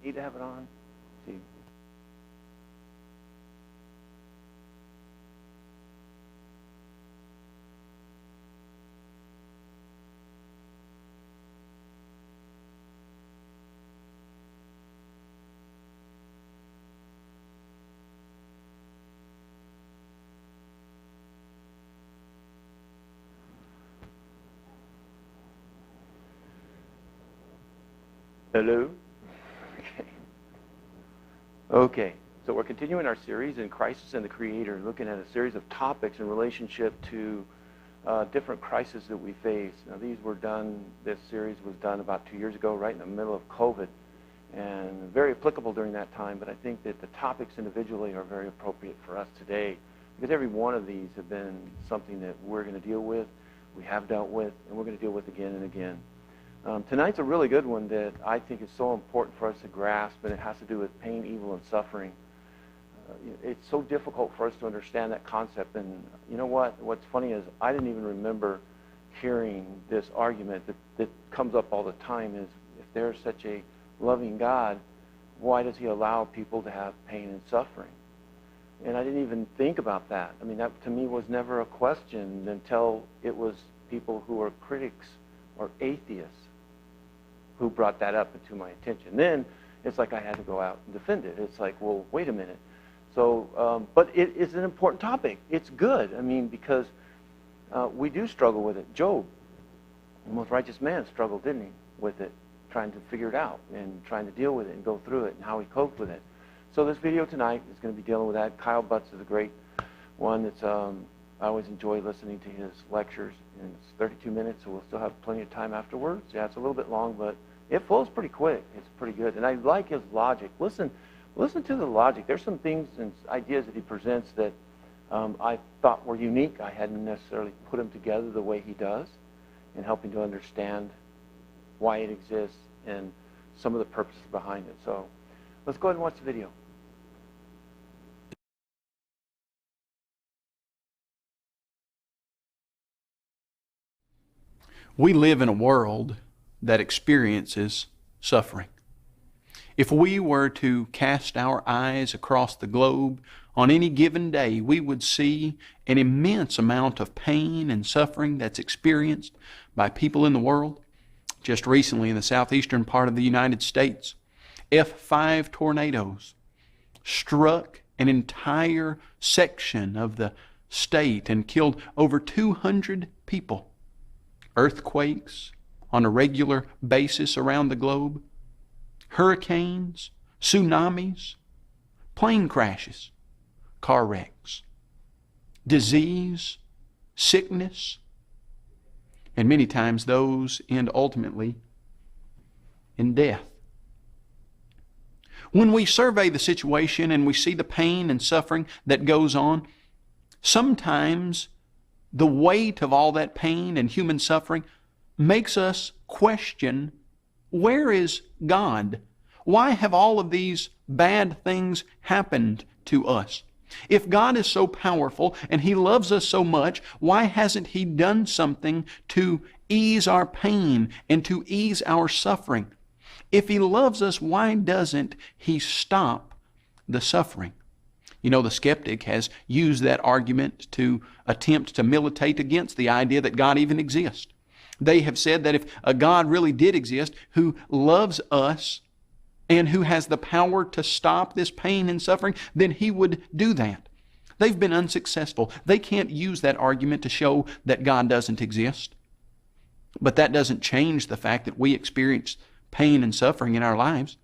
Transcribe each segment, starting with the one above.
Need to have it on? See. Hello? Okay, so we're continuing our series in Crisis and the Creator, looking at a series of topics in relationship to different crises that we face. Now, this series was done about 2 years ago, right in the middle of COVID, and very applicable during that time, but I think that the topics individually are very appropriate for us today, because every one of these have been something that we're going to deal with, we have dealt with, and we're going to deal with again and again. Tonight's a really good one that I think is so important for us to grasp, and it has to do with pain, evil, and suffering. It's so difficult for us to understand that concept, and you know what? What's funny is I didn't even remember hearing this argument that comes up all the time is, if there's such a loving God, why does He allow people to have pain and suffering? And I didn't even think about that. I mean, that to me was never a question until it was people who are critics or atheists who brought that up into my attention. Then it's like I had to go out and defend it. It's like, well, wait a minute. So, but it is an important topic. It's good. I mean, because we do struggle with it. Job, the most righteous man, struggled, didn't he, with it, trying to figure it out and trying to deal with it and go through it and how he coped with it. So this video tonight is going to be dealing with that. Kyle Butts is a great one. It's I always enjoy listening to his lectures, and it's 32 minutes, so we'll still have plenty of time afterwards. Yeah, it's a little bit long, but it flows pretty quick. It's pretty good, and I like his logic. Listen to the logic. There's some things and ideas that he presents that I thought were unique. I hadn't necessarily put them together the way he does in helping to understand why it exists and some of the purposes behind it. So let's go ahead and watch the video. We live in a world that experiences suffering. If we were to cast our eyes across the globe on any given day, we would see an immense amount of pain and suffering that's experienced by people in the world. Just recently in the southeastern part of the United States, F5 tornadoes struck an entire section of the state and killed over 200 people. Earthquakes on a regular basis around the globe, hurricanes, tsunamis, plane crashes, car wrecks, disease, sickness, and many times those end ultimately in death. When we survey the situation and we see the pain and suffering that goes on, sometimes the weight of all that pain and human suffering makes us question, where is God? Why have all of these bad things happened to us? If God is so powerful and He loves us so much, why hasn't He done something to ease our pain and to ease our suffering? If He loves us, why doesn't He stop the suffering? You know, the skeptic has used that argument to attempt to militate against the idea that God even exists. They have said that if a God really did exist who loves us and who has the power to stop this pain and suffering, then He would do that. They've been unsuccessful. They can't use that argument to show that God doesn't exist. But that doesn't change the fact that we experience pain and suffering in our lives.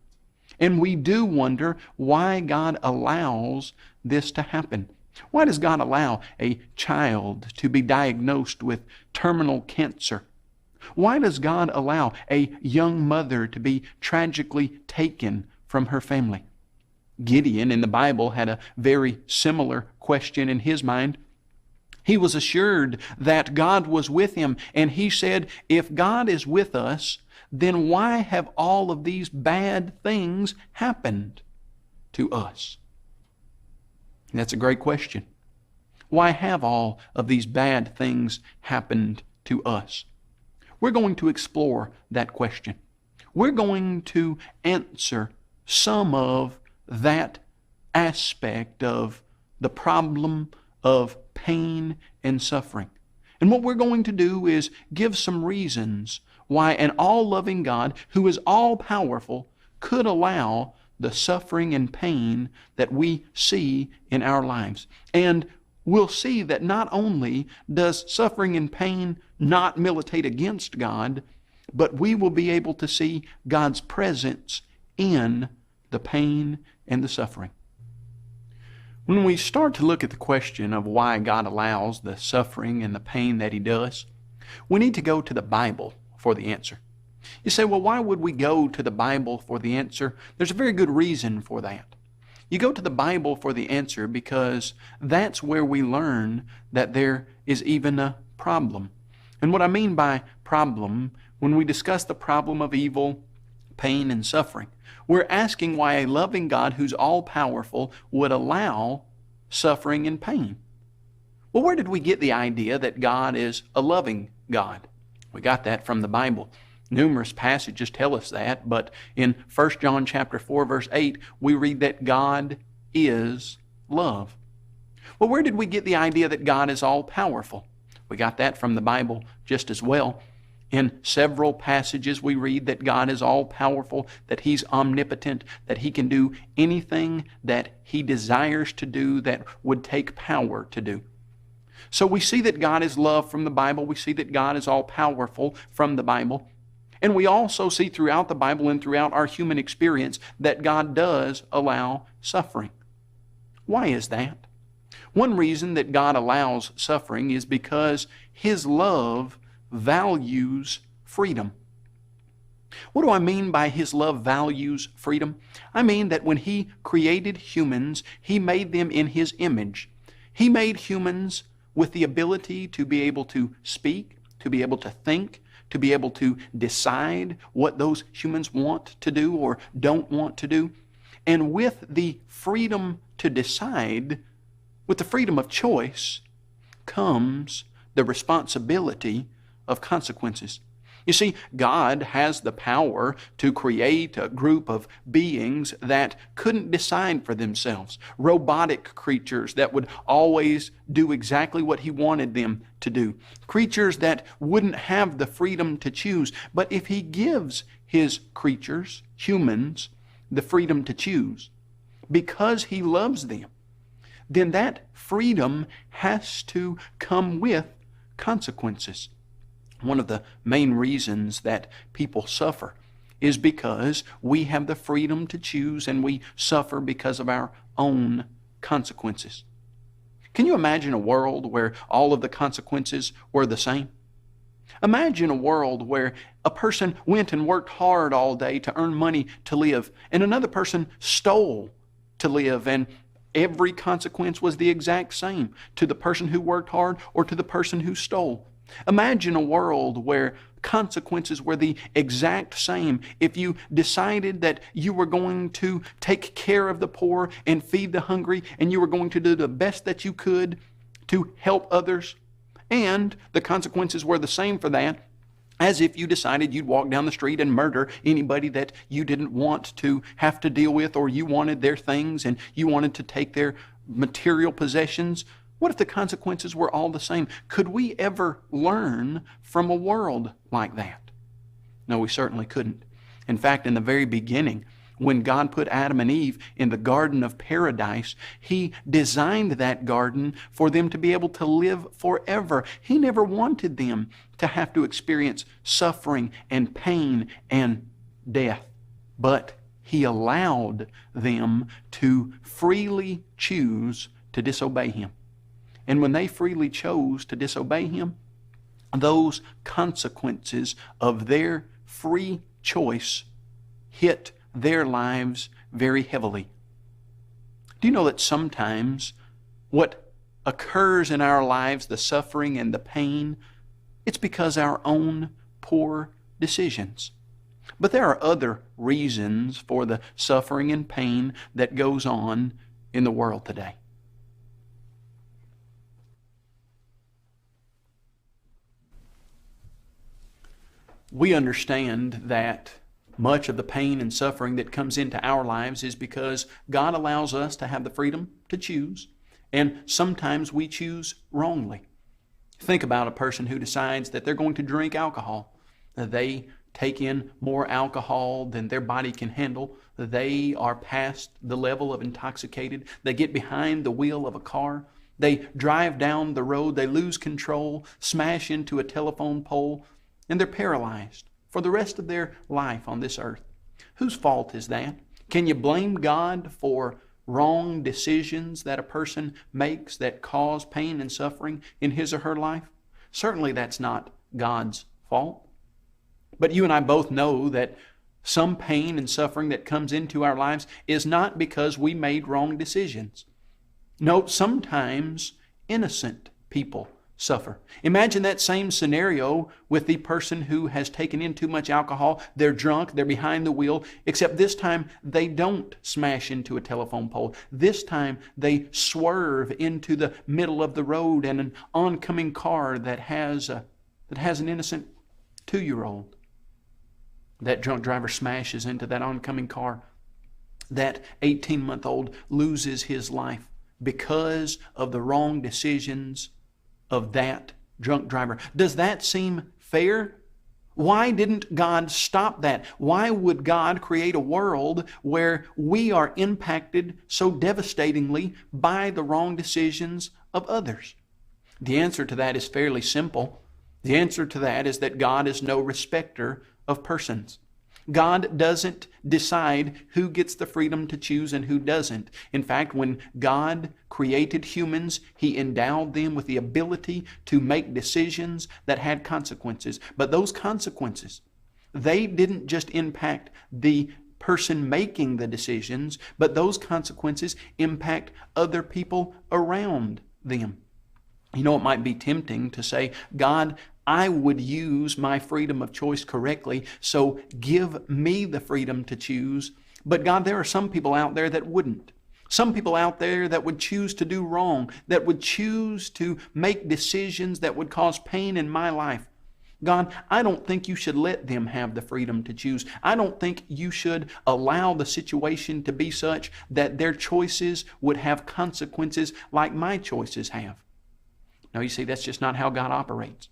And we do wonder why God allows this to happen. Why does God allow a child to be diagnosed with terminal cancer? Why does God allow a young mother to be tragically taken from her family? Gideon in the Bible had a very similar question in his mind. He was assured that God was with him, and he said, if God is with us, then why have all of these bad things happened to us? And that's a great question. Why have all of these bad things happened to us? We're going to explore that question. We're going to answer some of that aspect of the problem of pain and suffering. And what we're going to do is give some reasons why an all-loving God who is all-powerful could allow the suffering and pain that we see in our lives. And we'll see that not only does suffering and pain not militate against God, but we will be able to see God's presence in the pain and the suffering. When we start to look at the question of why God allows the suffering and the pain that He does, we need to go to the Bible for the answer. You say, well, why would we go to the Bible for the answer? There's a very good reason for that. You go to the Bible for the answer because that's where we learn that there is even a problem. And what I mean by problem, when we discuss the problem of evil, pain, and suffering, we're asking why a loving God who's all-powerful would allow suffering and pain. Well, where did we get the idea that God is a loving God? We got that from the Bible. Numerous passages tell us that, but in 1 John chapter 4, verse 8, we read that God is love. Well, where did we get the idea that God is all-powerful? We got that from the Bible just as well. In several passages we read that God is all-powerful, that He's omnipotent, that He can do anything that He desires to do that would take power to do. So we see that God is love from the Bible. We see that God is all-powerful from the Bible. And we also see throughout the Bible and throughout our human experience that God does allow suffering. Why is that? One reason that God allows suffering is because His love values freedom. What do I mean by His love values freedom? I mean that when He created humans, He made them in His image. He made humans with the ability to be able to speak, to be able to think, to be able to decide what those humans want to do or don't want to do. And with the freedom to decide, with the freedom of choice, comes the responsibility of consequences. You see, God has the power to create a group of beings that couldn't decide for themselves, robotic creatures that would always do exactly what He wanted them to do, creatures that wouldn't have the freedom to choose. But if He gives His creatures, humans, the freedom to choose, because He loves them, then that freedom has to come with consequences. One of the main reasons that people suffer is because we have the freedom to choose and we suffer because of our own consequences. Can you imagine a world where all of the consequences were the same? Imagine a world where a person went and worked hard all day to earn money to live, and another person stole to live, and every consequence was the exact same to the person who worked hard or to the person who stole. Imagine a world where consequences were the exact same. If you decided that you were going to take care of the poor and feed the hungry, and you were going to do the best that you could to help others, and the consequences were the same for that, as if you decided you'd walk down the street and murder anybody that you didn't want to have to deal with, or you wanted their things and you wanted to take their material possessions. What if the consequences were all the same? Could we ever learn from a world like that? No, we certainly couldn't. In fact, in the very beginning, when God put Adam and Eve in the Garden of Paradise, He designed that garden for them to be able to live forever. He never wanted them to have to experience suffering and pain and death. But He allowed them to freely choose to disobey Him. And when they freely chose to disobey Him, those consequences of their free choice hit their lives very heavily. Do you know that sometimes what occurs in our lives, the suffering and the pain, it's because our own poor decisions? But there are other reasons for the suffering and pain that goes on in the world today. We understand that much of the pain and suffering that comes into our lives is because God allows us to have the freedom to choose, and sometimes we choose wrongly. Think about a person who decides that they're going to drink alcohol. They take in more alcohol than their body can handle. They are past the level of intoxicated. They get behind the wheel of a car. They drive down the road. They lose control, smash into a telephone pole, and they're paralyzed for the rest of their life on this earth. Whose fault is that? Can you blame God for wrong decisions that a person makes that cause pain and suffering in his or her life? Certainly that's not God's fault. But you and I both know that some pain and suffering that comes into our lives is not because we made wrong decisions. No, sometimes innocent people suffer. Imagine that same scenario with the person who has taken in too much alcohol. They're drunk, they're behind the wheel, except this time they don't smash into a telephone pole. This time they swerve into the middle of the road and an oncoming car that has an innocent 2-year-old. That drunk driver smashes into that oncoming car. That 18-month-old loses his life because of the wrong decisions of that drunk driver. Does that seem fair? Why didn't God stop that? Why would God create a world where we are impacted so devastatingly by the wrong decisions of others? The answer to that is fairly simple. The answer to that is that God is no respecter of persons. God doesn't decide who gets the freedom to choose and who doesn't. In fact, when God created humans, He endowed them with the ability to make decisions that had consequences. But those consequences, they didn't just impact the person making the decisions, but those consequences impact other people around them. You know, it might be tempting to say, God, I would use my freedom of choice correctly, so give me the freedom to choose. But God, there are some people out there that wouldn't. Some people out there that would choose to do wrong, that would choose to make decisions that would cause pain in my life. God, I don't think you should let them have the freedom to choose. I don't think you should allow the situation to be such that their choices would have consequences like my choices have. Now, you see, that's just not how God operates.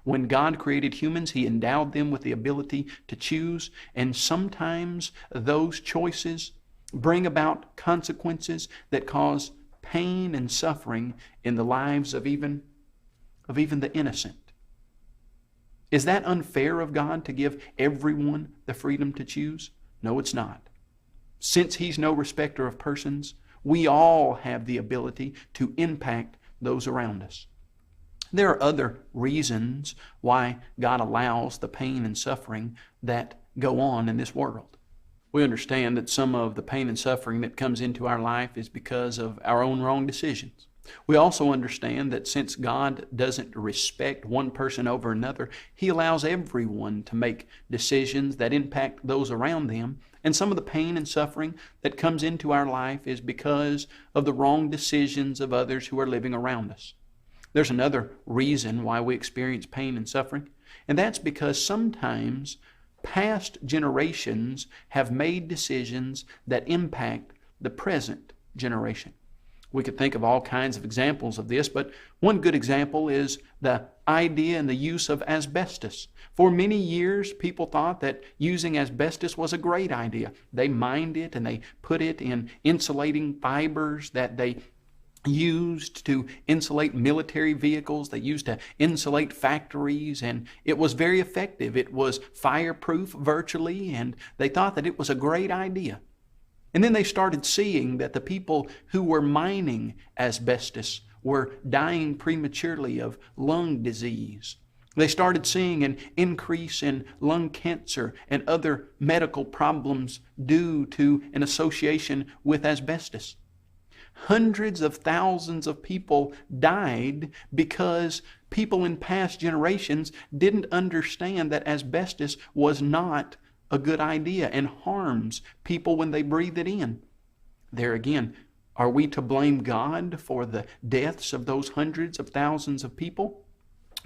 When God created humans, He endowed them with the ability to choose, and sometimes those choices bring about consequences that cause pain and suffering in the lives of even the innocent. Is that unfair of God to give everyone the freedom to choose? No, it's not. Since He's no respecter of persons, we all have the ability to impact those around us. There are other reasons why God allows the pain and suffering that go on in this world. We understand that some of the pain and suffering that comes into our life is because of our own wrong decisions. We also understand that since God doesn't respect one person over another, He allows everyone to make decisions that impact those around them. And some of the pain and suffering that comes into our life is because of the wrong decisions of others who are living around us. There's another reason why we experience pain and suffering, and that's because sometimes past generations have made decisions that impact the present generation. We could think of all kinds of examples of this, but one good example is the idea and the use of asbestos. For many years, people thought that using asbestos was a great idea. They mined it and they put it in insulating fibers that they used to insulate military vehicles. They used to insulate factories, and it was very effective. It was fireproof virtually, and they thought that it was a great idea. And then they started seeing that the people who were mining asbestos were dying prematurely of lung disease. They started seeing an increase in lung cancer and other medical problems due to an association with asbestos. Hundreds of thousands of people died because people in past generations didn't understand that asbestos was not a good idea and harms people when they breathe it in. There again, are we to blame God for the deaths of those hundreds of thousands of people?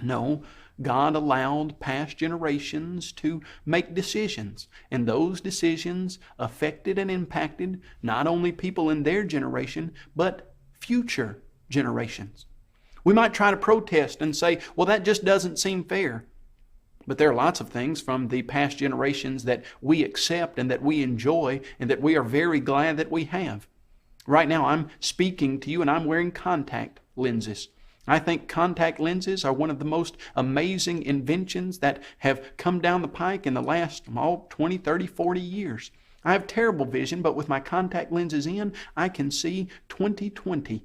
No, God allowed past generations to make decisions, and those decisions affected and impacted not only people in their generation, but future generations. We might try to protest and say, well, that just doesn't seem fair. But there are lots of things from the past generations that we accept and that we enjoy and that we are very glad that we have. Right now, I'm speaking to you and I'm wearing contact lenses. I think contact lenses are one of the most amazing inventions that have come down the pike in the last 20, 30, 40 years. I have terrible vision, but with my contact lenses in, I can see 20/20.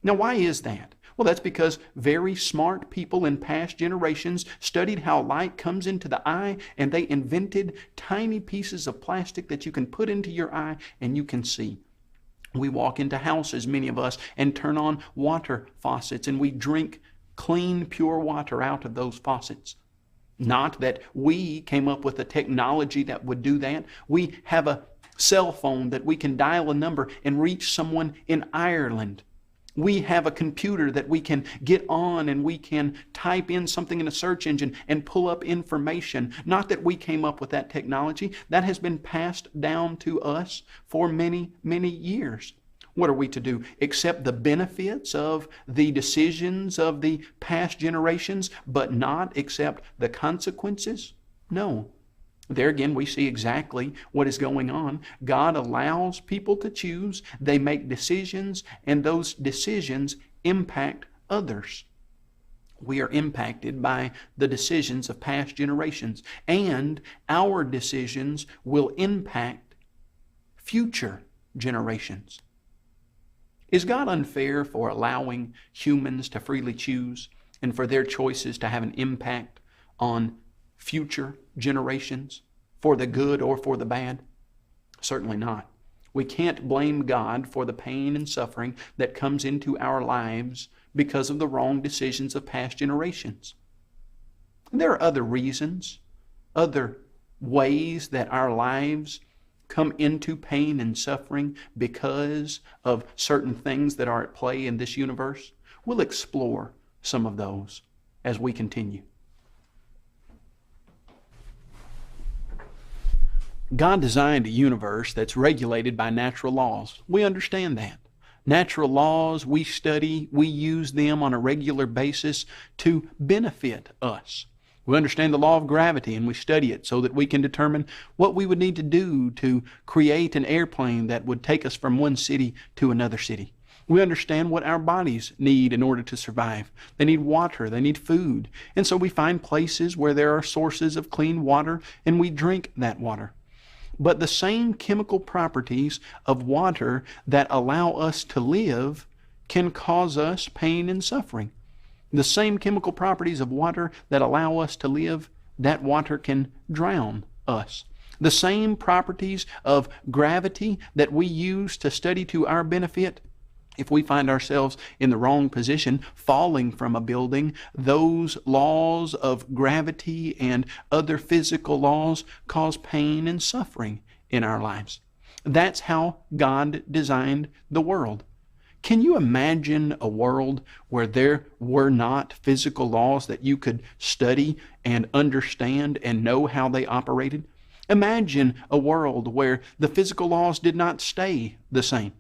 Now, why is that? Well, that's because very smart people in past generations studied how light comes into the eye, and they invented tiny pieces of plastic that you can put into your eye and you can see. We walk into houses, many of us, and turn on water faucets, and we drink clean, pure water out of those faucets. Not that we came up with a technology that would do that. We have a cell phone that we can dial a number and reach someone in Ireland. We have a computer that we can get on and we can type in something in a search engine and pull up information. Not that we came up with that technology. That has been passed down to us for many, many years. What are we to do? Accept the benefits of the decisions of the past generations, but not accept the consequences? No. There again, we see exactly what is going on. God allows people to choose. They make decisions, and those decisions impact others. We are impacted by the decisions of past generations, and our decisions will impact future generations. Is God unfair for allowing humans to freely choose and for their choices to have an impact on future generations, for the good or for the bad? Certainly not. We can't blame God for the pain and suffering that comes into our lives because of the wrong decisions of past generations. There are other reasons, other ways that our lives come into pain and suffering because of certain things that are at play in this universe. We'll explore some of those as we continue. God designed a universe that's regulated by natural laws. We understand that. Natural laws, we study, we use them on a regular basis to benefit us. We understand the law of gravity and we study it so that we can determine what we would need to do to create an airplane that would take us from one city to another city. We understand what our bodies need in order to survive. They need water, they need food. And so we find places where there are sources of clean water and we drink that water. But the same chemical properties of water that allow us to live can cause us pain and suffering. The same chemical properties of water that allow us to live, that water can drown us. The same properties of gravity that we use to study to our benefit, if we find ourselves in the wrong position, falling from a building, those laws of gravity and other physical laws cause pain and suffering in our lives. That's how God designed the world. Can you imagine a world where there were not physical laws that you could study and understand and know how they operated? Imagine a world where the physical laws did not stay the same.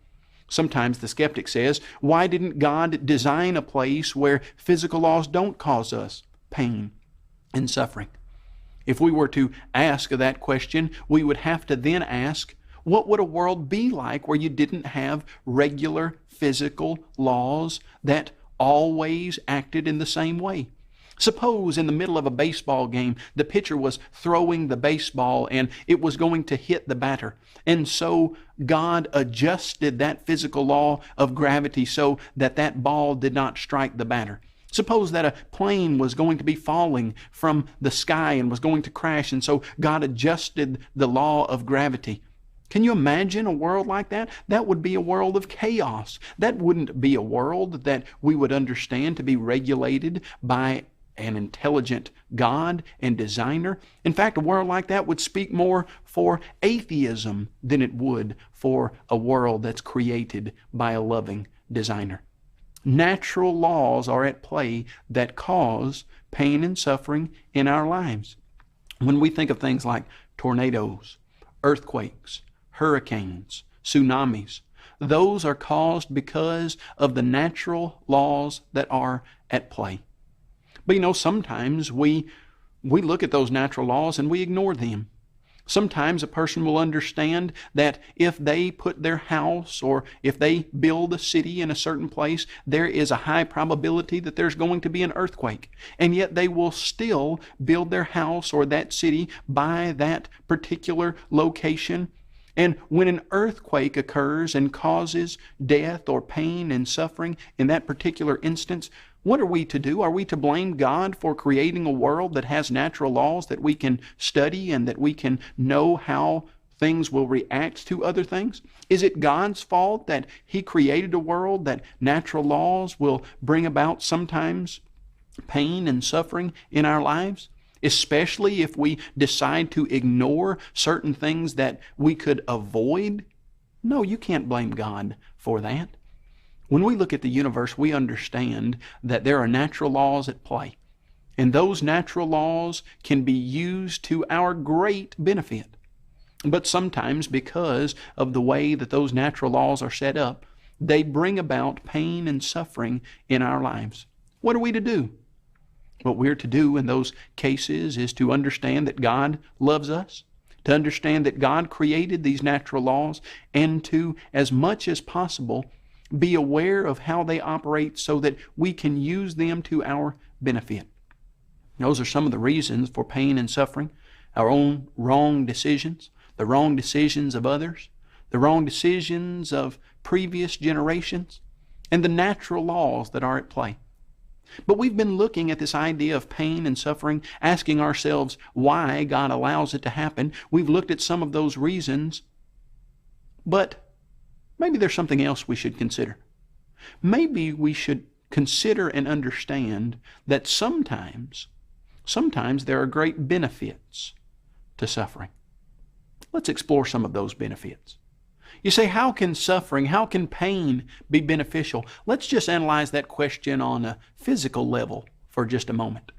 Sometimes the skeptic says, why didn't God design a place where physical laws don't cause us pain and suffering? If we were to ask that question, we would have to then ask, what would a world be like where you didn't have regular physical laws that always acted in the same way? Suppose in the middle of a baseball game, the pitcher was throwing the baseball and it was going to hit the batter. And so God adjusted that physical law of gravity so that that ball did not strike the batter. Suppose that a plane was going to be falling from the sky and was going to crash, and so God adjusted the law of gravity. Can you imagine a world like that? That would be a world of chaos. That wouldn't be a world that we would understand to be regulated by an intelligent God and designer. In fact, a world like that would speak more for atheism than it would for a world that's created by a loving designer. Natural laws are at play that cause pain and suffering in our lives. When we think of things like tornadoes, earthquakes, hurricanes, tsunamis, those are caused because of the natural laws that are at play. But sometimes we look at those natural laws and we ignore them. Sometimes a person will understand that if they put their house or if they build a city in a certain place, there is a high probability that there's going to be an earthquake. And yet they will still build their house or that city by that particular location. And when an earthquake occurs and causes death or pain and suffering in that particular instance, what are we to do? Are we to blame God for creating a world that has natural laws that we can study and that we can know how things will react to other things? Is it God's fault that He created a world that natural laws will bring about sometimes pain and suffering in our lives? Especially if we decide to ignore certain things that we could avoid? No, you can't blame God for that. When we look at the universe, we understand that there are natural laws at play. And those natural laws can be used to our great benefit. But sometimes, because of the way that those natural laws are set up, they bring about pain and suffering in our lives. What are we to do? What we're to do in those cases is to understand that God loves us, to understand that God created these natural laws, and to, as much as possible, be aware of how they operate so that we can use them to our benefit. Those are some of the reasons for pain and suffering: our own wrong decisions, the wrong decisions of others, the wrong decisions of previous generations, and the natural laws that are at play. But we've been looking at this idea of pain and suffering, asking ourselves why God allows it to happen. We've looked at some of those reasons, but maybe there's something else we should consider. Maybe we should consider and understand that sometimes there are great benefits to suffering. Let's explore some of those benefits. You say, how can suffering, how can pain be beneficial? Let's just analyze that question on a physical level for just a moment.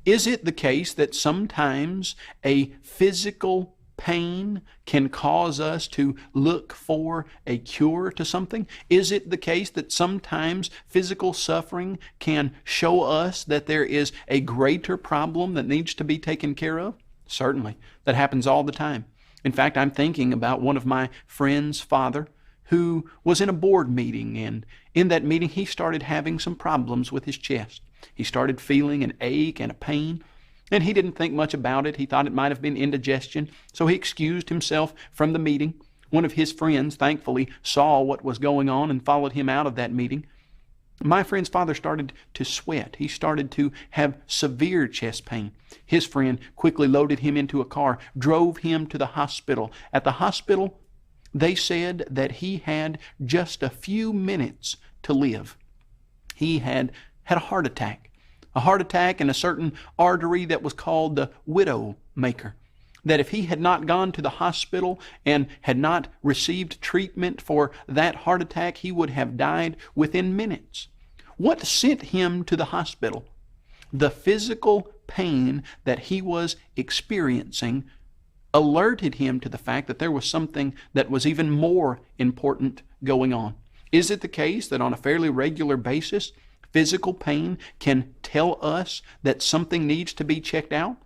Is it the case that sometimes a physical pain can cause us to look for a cure to something? Is it the case that sometimes physical suffering can show us that there is a greater problem that needs to be taken care of? Certainly. That happens all the time. In fact, I'm thinking about one of my friend's father who was in a board meeting, and in that meeting he started having some problems with his chest. He started feeling an ache and a pain, and he didn't think much about it. He thought it might have been indigestion, so he excused himself from the meeting. One of his friends, thankfully, saw what was going on and followed him out of that meeting. My friend's father started to sweat. He started to have severe chest pain. His friend quickly loaded him into a car, drove him to the hospital. At the hospital, they said that he had just a few minutes to live. He had a heart attack in a certain artery that was called the widow maker. That if he had not gone to the hospital and had not received treatment for that heart attack, he would have died within minutes. What sent him to the hospital? The physical pain that he was experiencing alerted him to the fact that there was something that was even more important going on. Is it the case that on a fairly regular basis, physical pain can tell us that something needs to be checked out?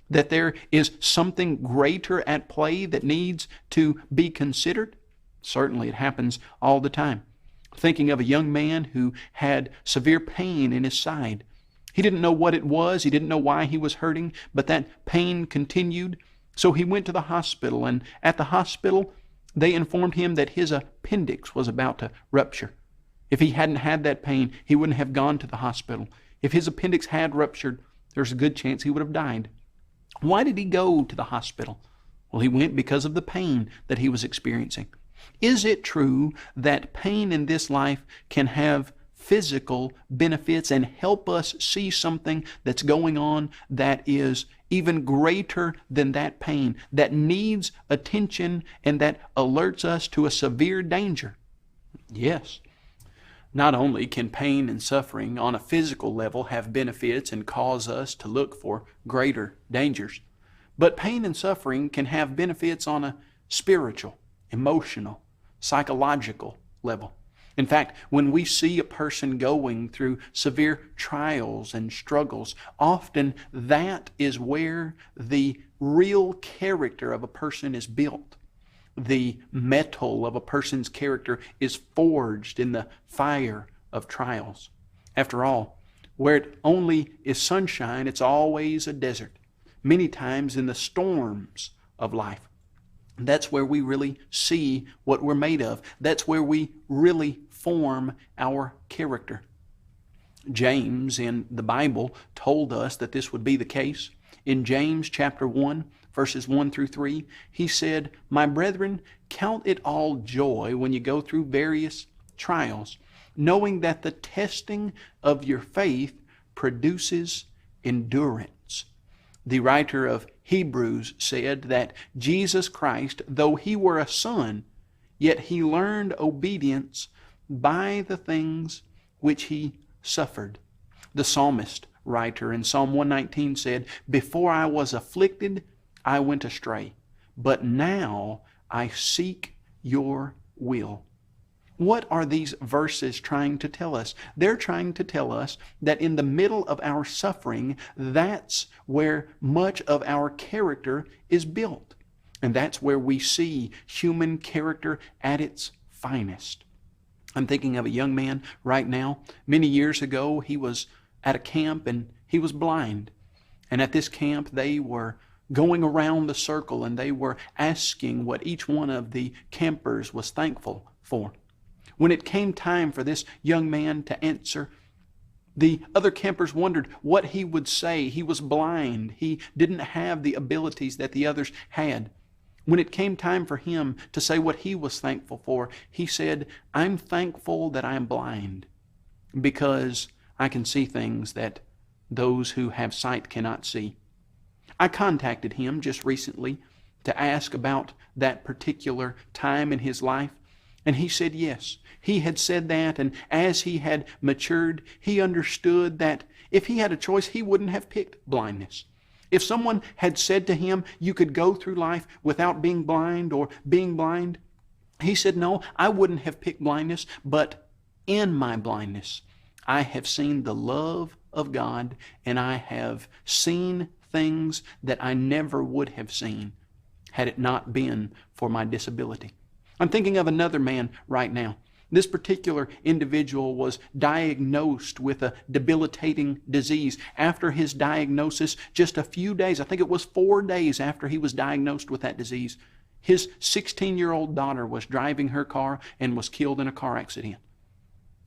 That there is something greater at play that needs to be considered? Certainly, it happens all the time. Thinking of a young man who had severe pain in his side. He didn't know what it was. He didn't know why he was hurting, but that pain continued. So he went to the hospital, and at the hospital, they informed him that his appendix was about to rupture. If he hadn't had that pain, he wouldn't have gone to the hospital. If his appendix had ruptured, there's a good chance he would have died. Why did he go to the hospital? Well, he went because of the pain that he was experiencing. Is it true that pain in this life can have physical benefits and help us see something that's going on that is even greater than that pain, that needs attention and that alerts us to a severe danger? Yes. Not only can pain and suffering on a physical level have benefits and cause us to look for greater dangers, but pain and suffering can have benefits on a spiritual, emotional, psychological level. In fact, when we see a person going through severe trials and struggles, often that is where the real character of a person is built. The metal of a person's character is forged in the fire of trials. After all, where it only is sunshine, it's always a desert. Many times in the storms of life. That's where we really see what we're made of. That's where we really form our character. James in the Bible told us that this would be the case. In James chapter 1, verses 1 through 3, he said, "My brethren, count it all joy when you go through various trials, knowing that the testing of your faith produces endurance." The writer of Hebrews said that Jesus Christ, though he were a son, yet he learned obedience by the things which he suffered. The psalmist writer in Psalm 119 said, "Before I was afflicted, I went astray, but now I seek your will." What are these verses trying to tell us? They're trying to tell us that in the middle of our suffering, that's where much of our character is built. And that's where we see human character at its finest. I'm thinking of a young man right now. Many years ago, he was at a camp and he was blind. And at this camp, they were going around the circle and they were asking what each one of the campers was thankful for. When it came time for this young man to answer, the other campers wondered what he would say. He was blind. He didn't have the abilities that the others had. When it came time for him to say what he was thankful for, he said, "I'm thankful that I'm blind because I can see things that those who have sight cannot see." I contacted him just recently to ask about that particular time in his life, and he said yes. He had said that, and as he had matured, he understood that if he had a choice, he wouldn't have picked blindness. If someone had said to him, "You could go through life without being blind or being blind," he said, "No, I wouldn't have picked blindness, but in my blindness, I have seen the love of God, and I have seen things that I never would have seen had it not been for my disability." I'm thinking of another man right now. This particular individual was diagnosed with a debilitating disease. After his diagnosis, just a few days, I think it was 4 days after he was diagnosed with that disease, his 16-year-old daughter was driving her car and was killed in a car accident.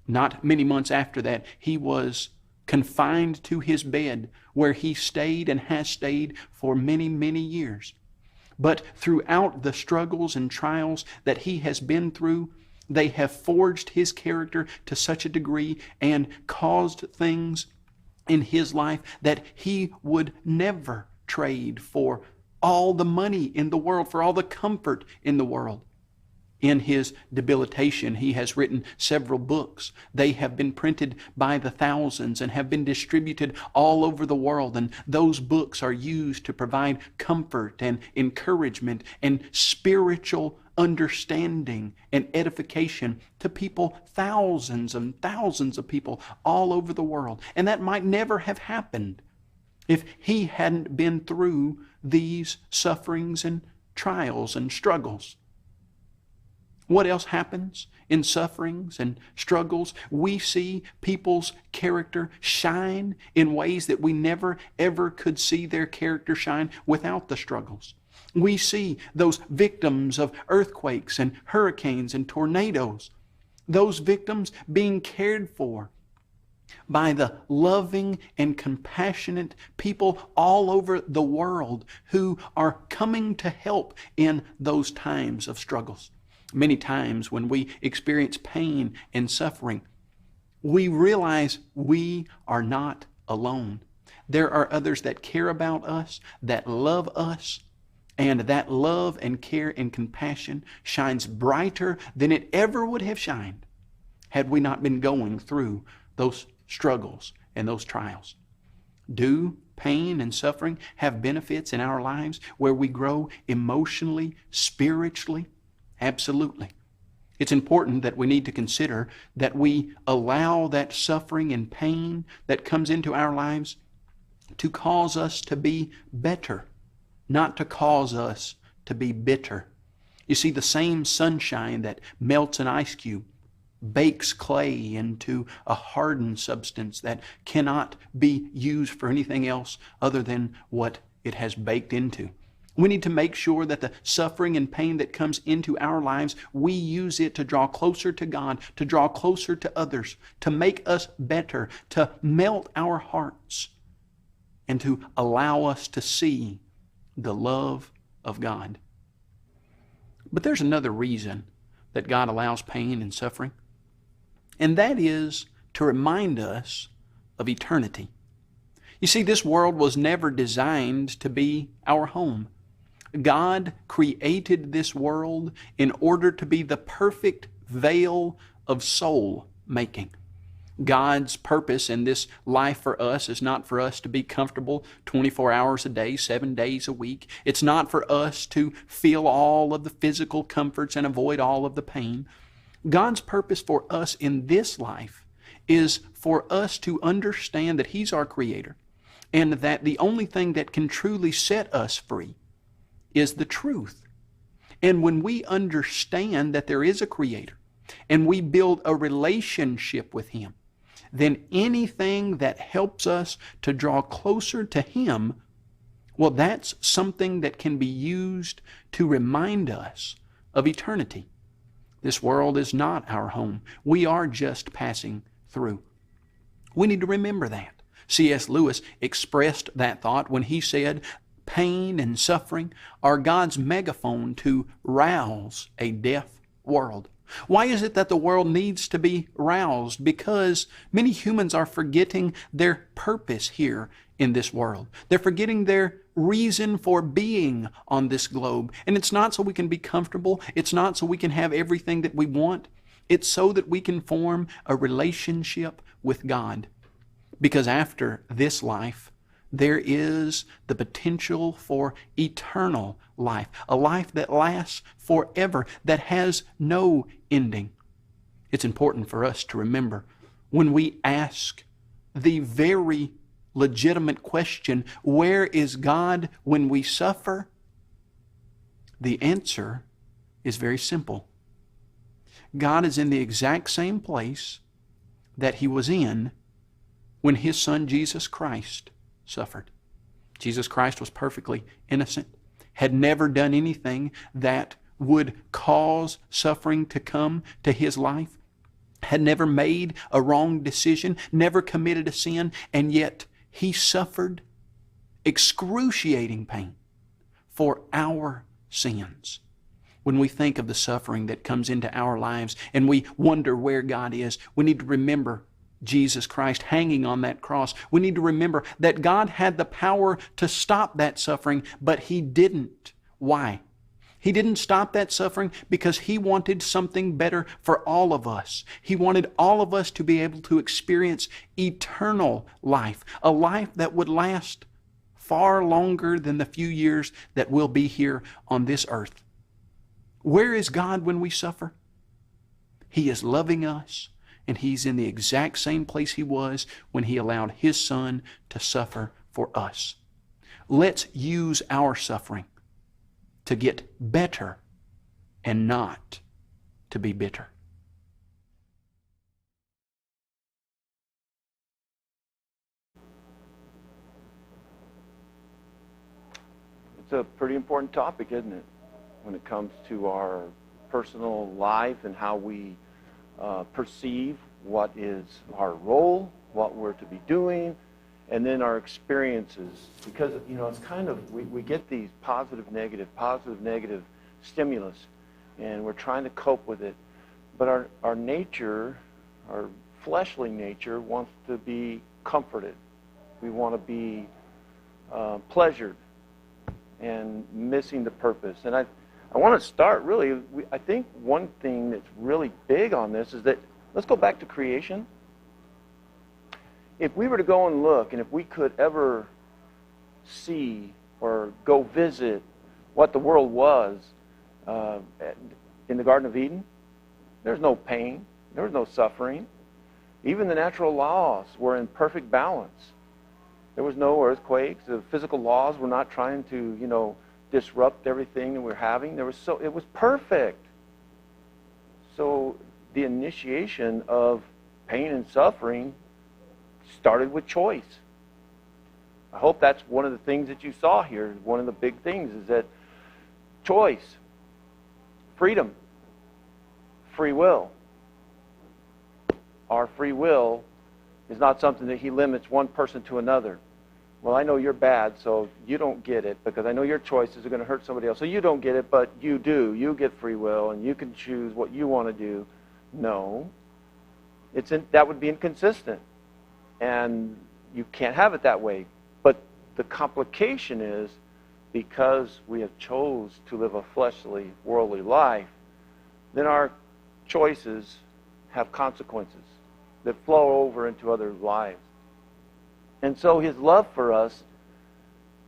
Not many months after that, he was confined to his bed, where he stayed and has stayed for many, many years. But throughout the struggles and trials that he has been through, they have forged his character to such a degree and caused things in his life that he would never trade for all the money in the world, for all the comfort in the world. In his debilitation, he has written several books. They have been printed by the thousands and have been distributed all over the world. And those books are used to provide comfort and encouragement and spiritual understanding and edification to people, thousands and thousands of people all over the world. And that might never have happened if he hadn't been through these sufferings and trials and struggles. What else happens in sufferings and struggles? We see people's character shine in ways that we never ever could see their character shine without the struggles. We see those victims of earthquakes and hurricanes and tornadoes, those victims being cared for by the loving and compassionate people all over the world who are coming to help in those times of struggles. Many times when we experience pain and suffering, we realize we are not alone. There are others that care about us, that love us, and that love and care and compassion shines brighter than it ever would have shined had we not been going through those struggles and those trials. Do pain and suffering have benefits in our lives where we grow emotionally, spiritually? Absolutely. It's important that we need to consider that we allow that suffering and pain that comes into our lives to cause us to be better, not to cause us to be bitter. You see, the same sunshine that melts an ice cube bakes clay into a hardened substance that cannot be used for anything else other than what it has baked into. We need to make sure that the suffering and pain that comes into our lives, we use it to draw closer to God, to draw closer to others, to make us better, to melt our hearts, and to allow us to see the love of God. But there's another reason that God allows pain and suffering, and that is to remind us of eternity. You see, this world was never designed to be our home. God created this world in order to be the perfect veil of soul making. God's purpose in this life for us is not for us to be comfortable 24 hours a day, 7 days a week. It's not for us to feel all of the physical comforts and avoid all of the pain. God's purpose for us in this life is for us to understand that He's our Creator and that the only thing that can truly set us free is the truth. And when we understand that there is a Creator and we build a relationship with Him, then anything that helps us to draw closer to Him, well, that's something that can be used to remind us of eternity. This world is not our home. We are just passing through. We need to remember that. C.S. Lewis expressed that thought when he said, pain and suffering are God's megaphone to rouse a deaf world. Why is it that the world needs to be roused? Because many humans are forgetting their purpose here in this world. They're forgetting their reason for being on this globe. And it's not so we can be comfortable. It's not so we can have everything that we want. It's so that we can form a relationship with God. Because after this life, there is the potential for eternal life, a life that lasts forever, that has no ending. It's important for us to remember when we ask the very legitimate question, where is God when we suffer? The answer is very simple. God is in the exact same place that He was in when His Son Jesus Christ suffered. Jesus Christ was perfectly innocent, had never done anything that would cause suffering to come to His life, had never made a wrong decision, never committed a sin, and yet He suffered excruciating pain for our sins. When we think of the suffering that comes into our lives and we wonder where God is, we need to remember Jesus Christ hanging on that cross. We need to remember that God had the power to stop that suffering, but He didn't. Why? He didn't stop that suffering because He wanted something better for all of us. He wanted all of us to be able to experience eternal life, a life that would last far longer than the few years that we'll be here on this earth. Where is God when we suffer? He is loving us, and He's in the exact same place He was when He allowed His Son to suffer for us. Let's use our suffering to get better and not to be bitter. It's a pretty important topic, isn't it? When it comes to our personal life and how we perceive what is our role, what we're to be doing, and then our experiences. Because, it's kind of, we get these positive, negative stimulus, and we're trying to cope with it. But our nature, our fleshly nature, wants to be comforted. We want to be pleasured and missing the purpose. And I want to start really, I think one thing that's really big on this is that Let's go back to creation. If we were to go and look, and if we could ever see or go visit what the world was in the Garden of Eden, there's no pain, there was no suffering. Even the natural laws were in perfect balance. There was no earthquakes. The physical laws were not trying to, disrupt everything that we're having. It was perfect. So the initiation of pain and suffering started with choice. I hope that's one of the things that you saw here. One of the big things is that choice, freedom, free will. Our free will is not something that he limits one person to another. Well, I know you're bad, so you don't get it, because I know your choices are going to hurt somebody else. So you don't get it, but you do. You get free will, and you can choose what you want to do. No. That would be inconsistent. And you can't have it that way. But the complication is, because we have chose to live a fleshly, worldly life, then our choices have consequences that flow over into other lives. And so his love for us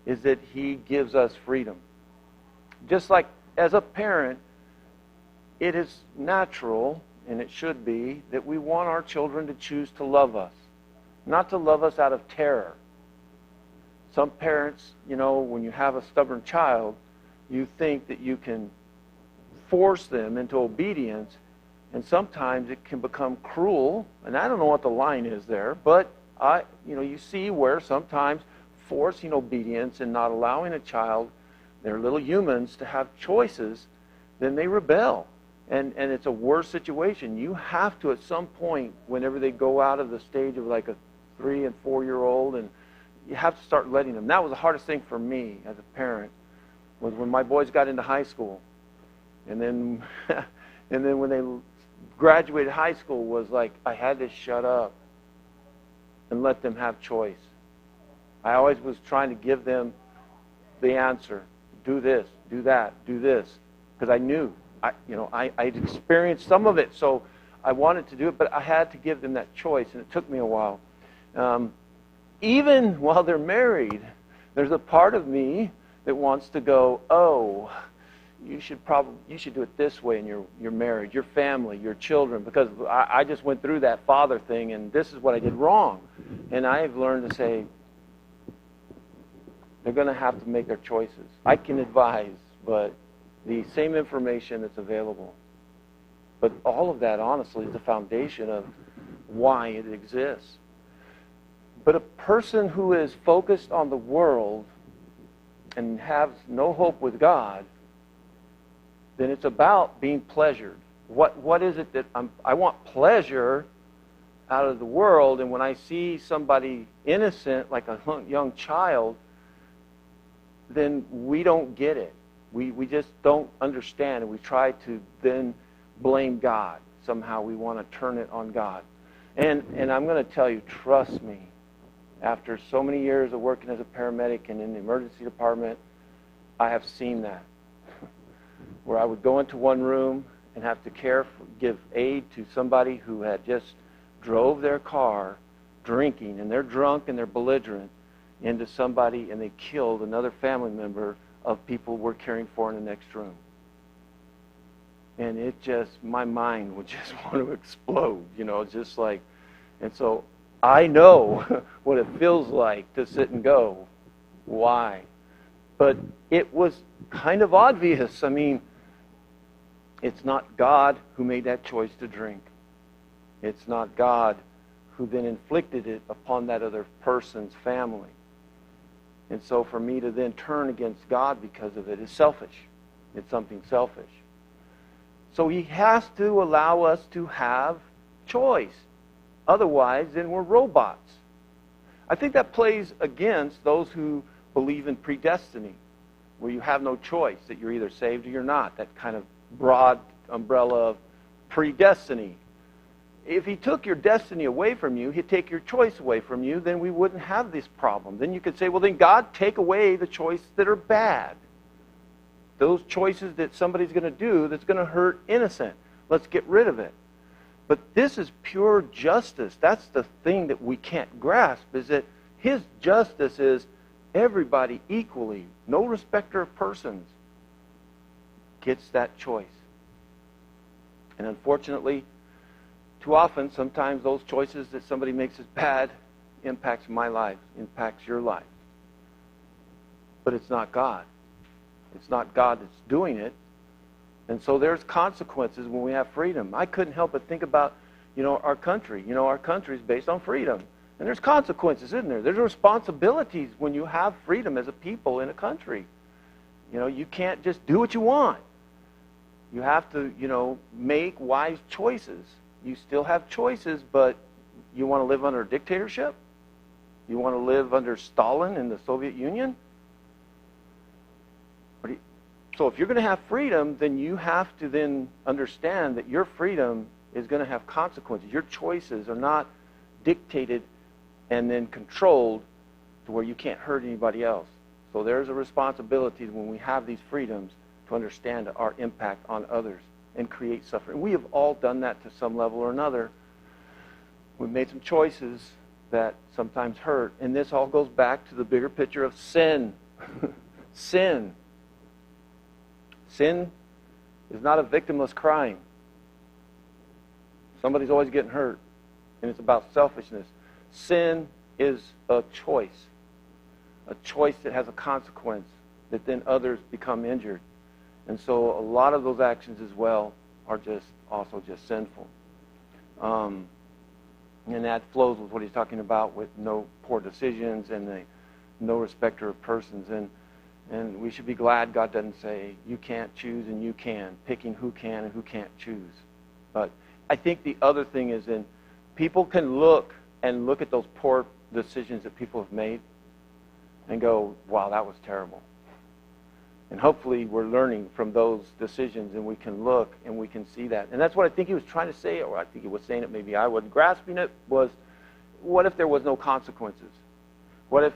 is that he gives us freedom. Just like as a parent, it is natural, and it should be, that we want our children to choose to love us, not to love us out of terror. Some parents, when you have a stubborn child, you think that you can force them into obedience, and sometimes it can become cruel, and I don't know what the line is there, but you see where sometimes forcing obedience and not allowing a child, they're little humans, to have choices, then they rebel. And it's a worse situation. You have to, at some point, whenever they go out of the stage of like a 3 and 4 year old, and you have to start letting them. That was the hardest thing for me as a parent, was when my boys got into high school. And then when they graduated high school, was like I had to shut up and let them have choice. I always was trying to give them the answer. Do this, do that, do this. Because I knew, I'd experienced some of it, so I wanted to do it, but I had to give them that choice, and it took me a while. Even while they're married, there's a part of me that wants to go, oh, you should do it this way in your marriage, your family, your children, because I just went through that father thing, and this is what I did wrong. And I've learned to say, they're going to have to make their choices. I can advise, but the same information that's available. But all of that, honestly, is the foundation of why it exists. But a person who is focused on the world and has no hope with God, then it's about being pleasured. What is it that I want pleasure out of the world, and when I see somebody innocent, like a young child, then we don't get it. We just don't understand, and we try to then blame God. Somehow we want to turn it on God. And I'm going to tell you, trust me, after so many years of working as a paramedic and in the emergency department, I have seen that. Where I would go into one room and have to give aid to somebody who had just drove their car drinking, and they're drunk and they're belligerent, into somebody, and they killed another family member of people we're caring for in the next room. And my mind would just want to explode, just like, and so I know what it feels like to sit and go, why? But it was kind of obvious. I mean, it's not God who made that choice to drink. It's not God who then inflicted it upon that other person's family. And so for me to then turn against God because of it is selfish. It's something selfish. So he has to allow us to have choice. Otherwise, then we're robots. I think that plays against those who believe in predestiny, where you have no choice, that you're either saved or you're not. That kind of broad umbrella of predestiny. If he took your destiny away from you, he'd take your choice away from you, then we wouldn't have this problem. Then you could say, well, then God, take away the choices that are bad. Those choices that somebody's going to do that's going to hurt innocent. Let's get rid of it. But this is pure justice. That's the thing that we can't grasp, is that his justice is everybody equally, no respecter of persons, gets that choice. And unfortunately, too often, sometimes those choices that somebody makes as bad impacts my life, impacts your life. But it's not God. It's not God that's doing it. And so there's consequences when we have freedom. I couldn't help but think about, our country. Our country is based on freedom. And there's consequences, isn't there? There's responsibilities when you have freedom as a people in a country. You can't just do what you want. You have to, make wise choices. You still have choices, but you want to live under a dictatorship? You want to live under Stalin in the Soviet Union? So if you're going to have freedom, then you have to then understand that your freedom is going to have consequences. Your choices are not dictated and then controlled to where you can't hurt anybody else. So there's a responsibility when we have these freedoms to understand our impact on others and create suffering. We have all done that to some level or another. We've made some choices that sometimes hurt. And this all goes back to the bigger picture of sin. Sin. Sin is not a victimless crime. Somebody's always getting hurt, and it's about selfishness. Sin is a choice that has a consequence, that then others become injured. And so a lot of those actions as well are also just sinful. And that flows with what he's talking about with no poor decisions and the no respecter of persons. And we should be glad God doesn't say, you can't choose and you can, picking who can and who can't choose. But I think the other thing is people can look at those poor decisions that people have made and go, wow, that was terrible. And hopefully we're learning from those decisions, and we can look and we can see that. And that's what I think he was trying to say, or I think he was saying it, maybe I wasn't grasping it, was what if there was no consequences? What if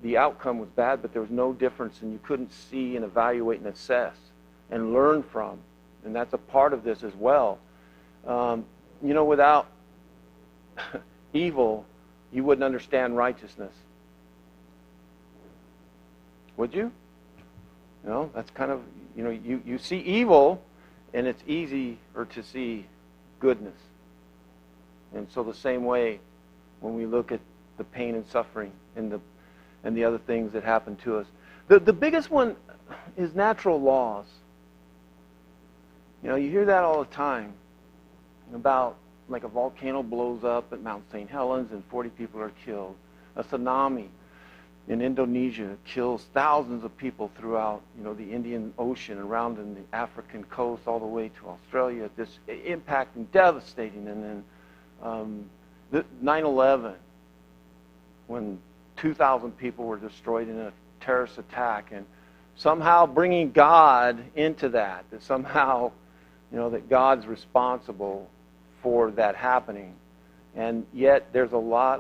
the outcome was bad, but there was no difference, and you couldn't see and evaluate and assess and learn from? And that's a part of this as well. Without evil, you wouldn't understand righteousness. Would you? That's kind of, you see evil, and it's easier to see goodness. And so the same way, when we look at the pain and suffering and the other things that happen to us. The biggest one is natural laws. You hear that all the time about, like, a volcano blows up at Mount St. Helens and 40 people are killed. A tsunami in Indonesia kills thousands of people throughout, the Indian Ocean, around in the African coast, all the way to Australia. This impacting, devastating. And then 9/11, when 2,000 people were destroyed in a terrorist attack, and somehow bringing God into that somehow, that God's responsible for that happening. And yet there's a lot,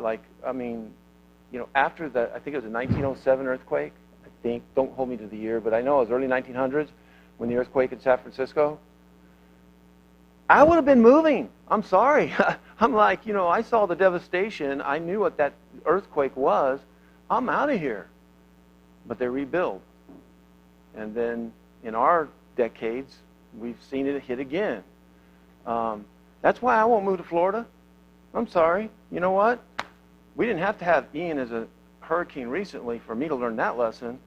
after the, I think it was a 1907 earthquake, I think, don't hold me to the year, but I know it was early 1900s when the earthquake in San Francisco. I would have been moving. I'm sorry. I'm like, I saw the devastation. I knew what that earthquake was. I'm out of here. But they rebuild. And then in our decades, we've seen it hit again. That's why I won't move to Florida. I'm sorry. You know what? We didn't have to have Ian as a hurricane recently for me to learn that lesson.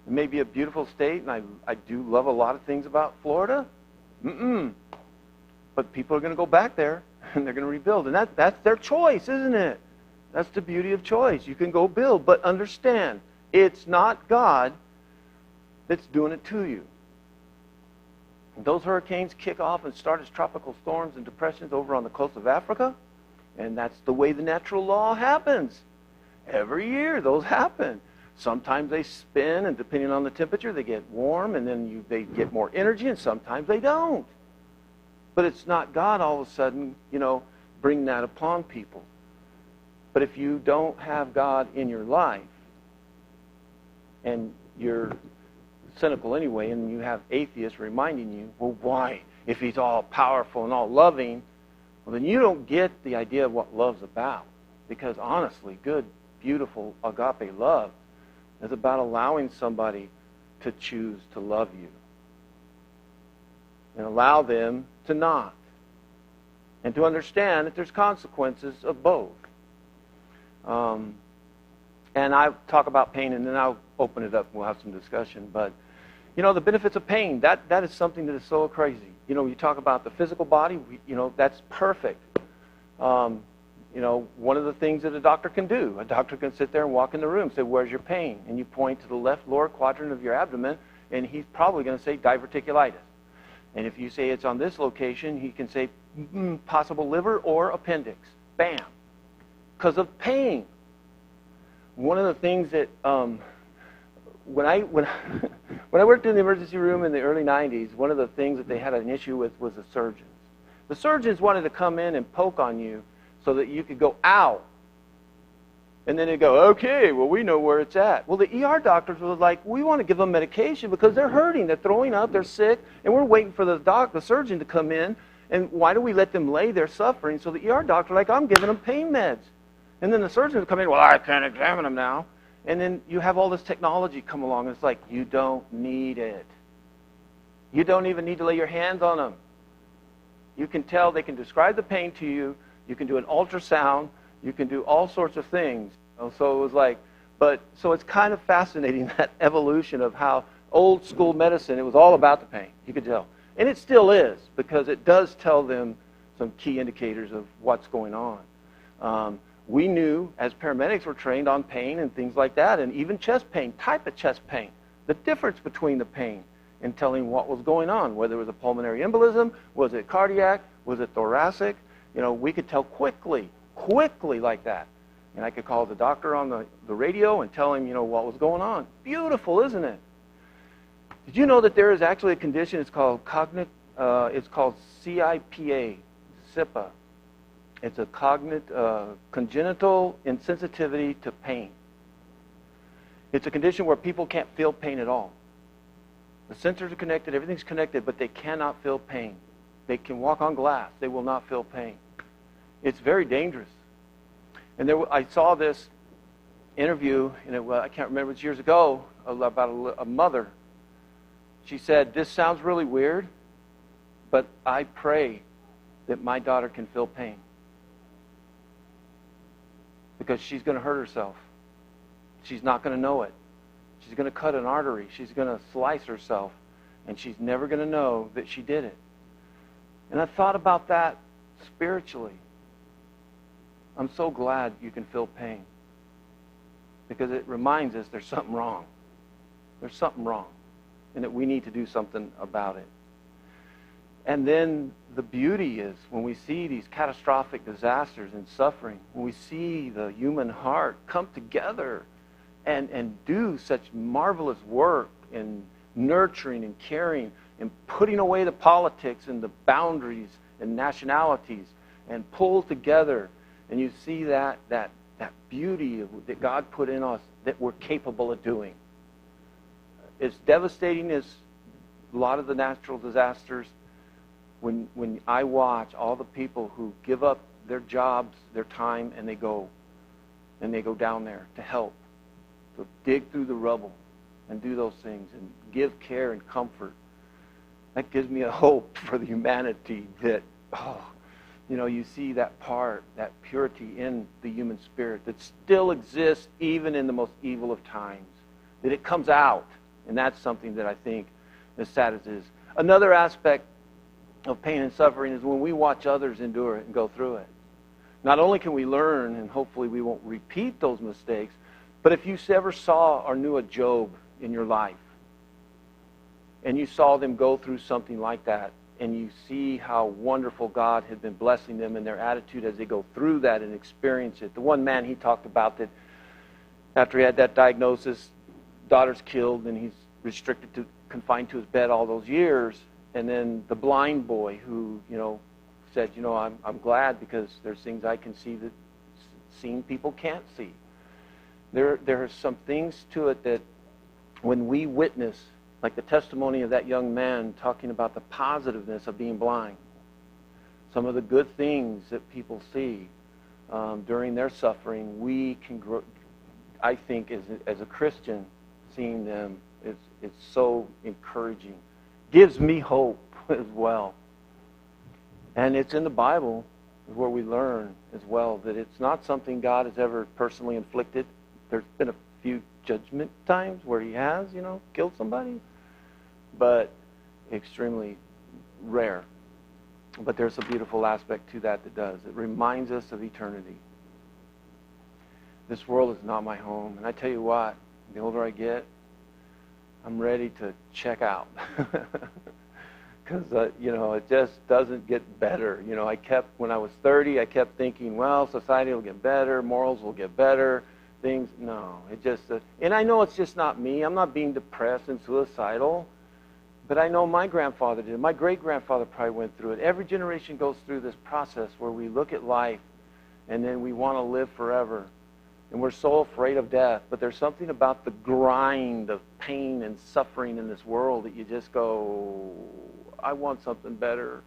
It may be a beautiful state, and I do love a lot of things about Florida. But people are going to go back there, and they're going to rebuild. And that's their choice, isn't it? That's the beauty of choice. You can go build, but understand, it's not God that's doing it to you. Those hurricanes kick off and start as tropical storms and depressions over on the coast of Africa, and that's the way the natural law happens. Every year those happen. Sometimes they spin, and depending on the temperature, they get warm, and then they get more energy, and sometimes they don't. But it's not God all of a sudden, bring that upon people. But if you don't have God in your life, and you're cynical anyway, and you have atheists reminding you, well, why? If he's all powerful and all loving, well, then you don't get the idea of what love's about. Because honestly, good, beautiful agape love is about allowing somebody to choose to love you and allow them to not. And to understand that there's consequences of both. And I talk about pain, and then I'll open it up and we'll have some discussion. But, the benefits of pain, that is something that is so crazy. You talk about the physical body, that's perfect. One of the things that a doctor can do, a doctor can sit there and walk in the room and say, where's your pain? And you point to the left lower quadrant of your abdomen, and he's probably going to say diverticulitis. And if you say it's on this location, he can say possible liver or appendix. Bam. Because of pain. One of the things that when I worked in the emergency room in the early 90s, one of the things that they had an issue with was the surgeons. The surgeons wanted to come in and poke on you so that you could go, ow. And then they go, okay, well, we know where it's at. Well, the ER doctors were like, we want to give them medication because they're hurting, they're throwing up, they're sick, and we're waiting for the surgeon to come in. And why do we let them lay there suffering? So the ER doctor, like, I'm giving them pain meds. And then the surgeon will come in, well, I can't examine them now. And then you have all this technology come along, and it's like, you don't need it. You don't even need to lay your hands on them. You can tell, they can describe the pain to you. You can do an ultrasound. You can do all sorts of things. So it was like, so it's kind of fascinating, that evolution of how old school medicine, it was all about the pain. You could tell. And it still is, because it does tell them some key indicators of what's going on. We knew, as paramedics, were trained on pain and things like that, and even chest pain, type of chest pain, the difference between the pain and telling what was going on, whether it was a pulmonary embolism, was it cardiac, was it thoracic. We could tell quickly like that. And I could call the doctor on the radio and tell him, what was going on. Beautiful, isn't it? Did you know that there is actually a condition, it's called CIPA, SIPA. It's a congenital insensitivity to pain. It's a condition where people can't feel pain at all. The sensors are connected, everything's connected, but they cannot feel pain. They can walk on glass, they will not feel pain. It's very dangerous. And I saw this interview, I can't remember, it was years ago, about a mother. She said, this sounds really weird, but I pray that my daughter can feel pain. Because she's going to hurt herself. She's not going to know it. She's going to cut an artery. She's going to slice herself. And she's never going to know that she did it. And I thought about that spiritually. I'm so glad you can feel pain. Because it reminds us there's something wrong. There's something wrong. And that we need to do something about it. And then the beauty is when we see these catastrophic disasters and suffering, when we see the human heart come together and do such marvelous work in nurturing and caring and putting away the politics and the boundaries and nationalities and pull together, and you see that beauty that God put in us that we're capable of doing. As devastating as a lot of the natural disasters, when I watch all the people who give up their jobs, their time, and they go down there to help, to dig through the rubble and do those things and give care and comfort, that gives me a hope for the humanity that, you see that part, that purity in the human spirit that still exists even in the most evil of times, that it comes out. And that's something that I think, as sad as it is. Another aspect of pain and suffering is when we watch others endure it and go through it. Not only can we learn, and hopefully we won't repeat those mistakes, but if you ever saw or knew a Job in your life, and you saw them go through something like that, and you see how wonderful God had been blessing them and their attitude as they go through that and experience it. The one man he talked about that after he had that diagnosis, daughter's killed, and he's confined to his bed all those years. And then the blind boy who, said, I'm glad because there's things I can see that seeing people can't see. There are some things to it that when we witness, like the testimony of that young man talking about the positiveness of being blind. some of the good things that people see during their suffering, we can grow. I think as a Christian, seeing them, it's so encouraging. Gives me hope as well. And it's in the Bible where we learn as well that it's not something God has ever personally inflicted. There's been a few judgment times where he has, killed somebody, but extremely rare. But there's a beautiful aspect to that does. It reminds us of eternity. This world is not my home. And I tell you what, the older I get, I'm ready to check out. Because, it just doesn't get better. When I was 30, I kept thinking, well, society will get better, morals will get better, things. No, it just, and I know it's just not me. I'm not being depressed and suicidal. But I know my grandfather did. My great-grandfather probably went through it. Every generation goes through this process where we look at life and then we want to live forever. And we're so afraid of death. But there's something about the grind of pain and suffering in this world that you just go, I want something better.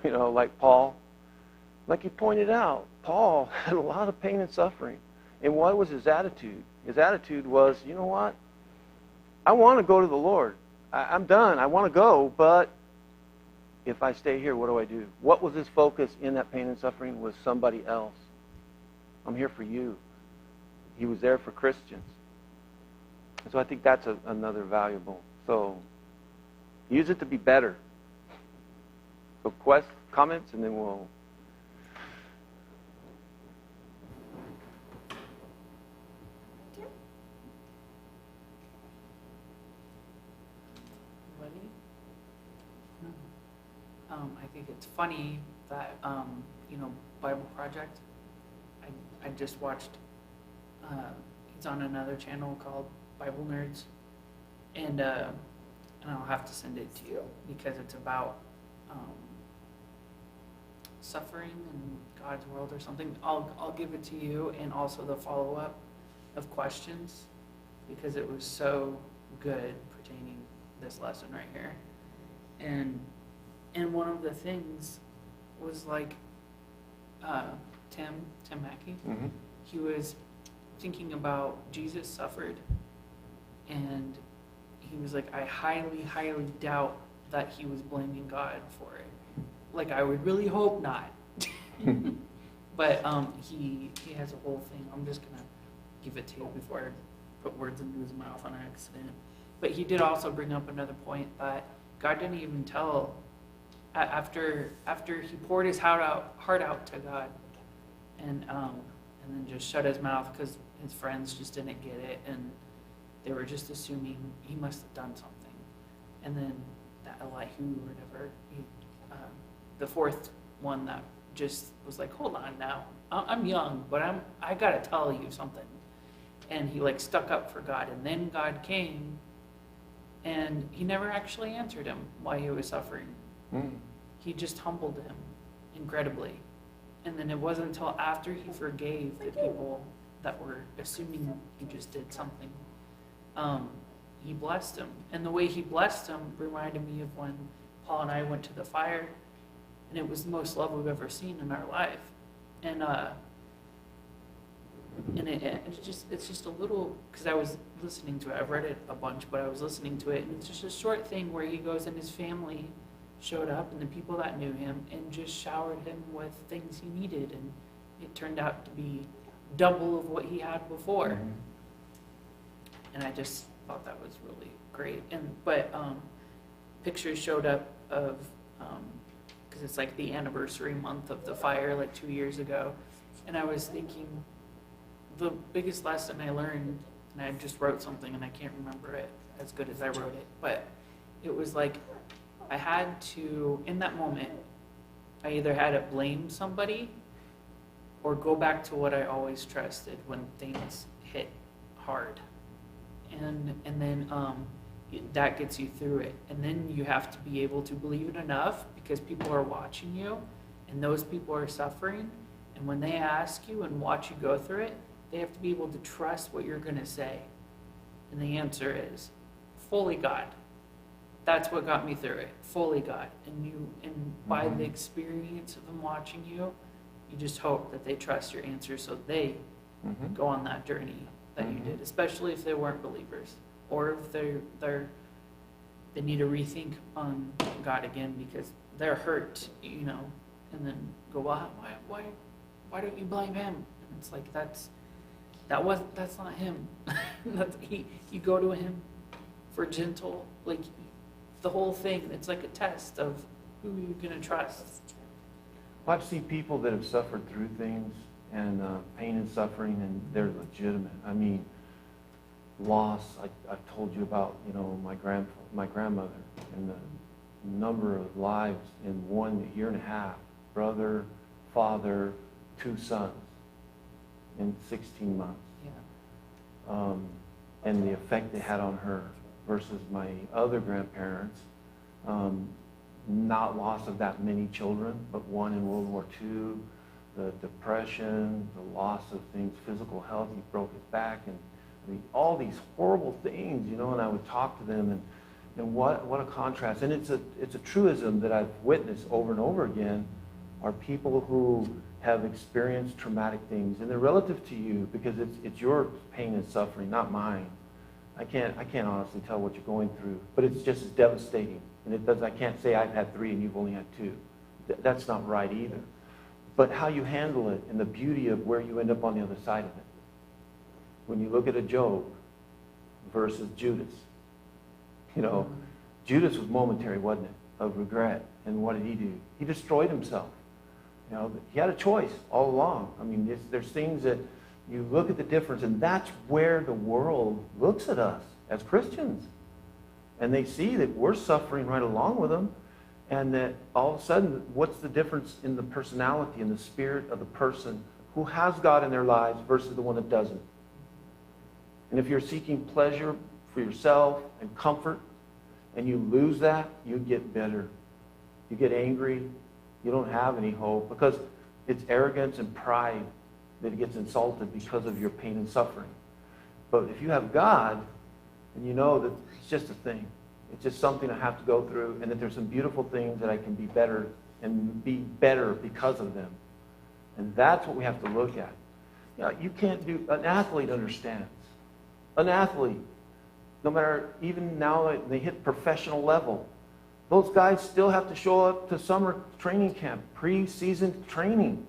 Like Paul. Like he pointed out, Paul had a lot of pain and suffering. And what was his attitude? His attitude was, you know what? I want to go to the Lord. I'm done. I want to go, but if I stay here, what do I do? What was his focus in that pain and suffering? Was somebody else. I'm here for you. He was there for Christians. And so I think that's another valuable. So use it to be better. So comments, and then we'll... I think it's funny that, Bible Project, I just watched, he's on another channel called Bible Nerds, and I'll have to send it to you because it's about suffering in God's world or something. I'll give it to you, and also the follow-up of questions, because it was so good pertaining this lesson right here. And one of the things was like Tim Mackey. Mm-hmm. He was thinking about Jesus suffered, and he was like, I highly, highly doubt that he was blaming God for it. Like, I would really hope not. But he has a whole thing. I'm just gonna give it to you before I put words into his mouth on accident. But he did also bring up another point that God didn't even tell. After he poured his heart out to God, and then just shut his mouth because his friends just didn't get it, and they were just assuming he must have done something. And then that Elihu or whatever, the fourth one that just was like, hold on now, I'm young, but I gotta tell you something. And he like stuck up for God, and then God came, and he never actually answered him why he was suffering. He just humbled him incredibly. And then it wasn't until after he forgave the people that were assuming he just did something, he blessed him. And the way he blessed him reminded me of when Paul and I went to the fire, and it was the most love we've ever seen in our life. And it's just a little, because I was listening to it. I've read it a bunch, but I was listening to it, and it's just a short thing where he goes and his family showed up, and the people that knew him, and just showered him with things he needed, and it turned out to be double of what he had before. Mm-hmm. And I just thought that was really great. But pictures showed up of, because it's like the anniversary month of the fire, like 2 years ago, and I was thinking the biggest lesson I learned, and I just wrote something and I can't remember it as good as I wrote it, but it was like I had to, in that moment, I either had to blame somebody or go back to what I always trusted when things hit hard. And then that gets you through it. And then you have to be able to believe it enough because people are watching you and those people are suffering. And when they ask you and watch you go through it, they have to be able to trust what you're going to say. And the answer is fully God. that's what got me through it. Fully got. And by the experience of them watching you, you just hope that they trust your answer so they go on that journey that you did, especially if they weren't believers, or if they need to rethink on God again because they're hurt, and then go, well, why don't you blame him? And it's like that's not him. You go to him for gentle, like the whole thing. It's like a test of who you're gonna trust. Well, I've seen people that have suffered through things and pain and suffering, and they're legitimate. I mean, loss. I've told you about, my grandmother and the number of lives in 1 year and a half. Brother, father, 2 sons in 16 months. Yeah. And the effect it had on her versus my other grandparents. Not loss of that many children, but one in World War II, the depression, the loss of things, physical health. He broke his back, and all these horrible things, and I would talk to them, and what a contrast. And it's a truism that I've witnessed over and over again, are people who have experienced traumatic things, and they're relative to you because it's your pain and suffering, not mine. I can't honestly tell what you're going through, but it's just as devastating. And I can't say I've had 3 and you've only had 2. That's not right either. But how you handle it and the beauty of where you end up on the other side of it. When you look at a Job versus Judas, Judas was momentary, wasn't it, of regret. And what did he do? He destroyed himself. He had a choice all along. I mean, there's things that you look at the difference, and that's where the world looks at us as Christians. And they see that we're suffering right along with them, and that all of a sudden, what's the difference in the personality and the spirit of the person who has God in their lives versus the one that doesn't? And if you're seeking pleasure for yourself and comfort, and you lose that, you get bitter. You get angry. You don't have any hope because it's arrogance and pride that gets insulted because of your pain and suffering. But if you have God, and you know that it's just a thing, it's just something I have to go through, and that there's some beautiful things that I can be better and be better because of them. And that's what we have to look at. You can't do, an athlete understands. An athlete, no matter, even now that they hit professional level, those guys still have to show up to summer training camp, pre-season training.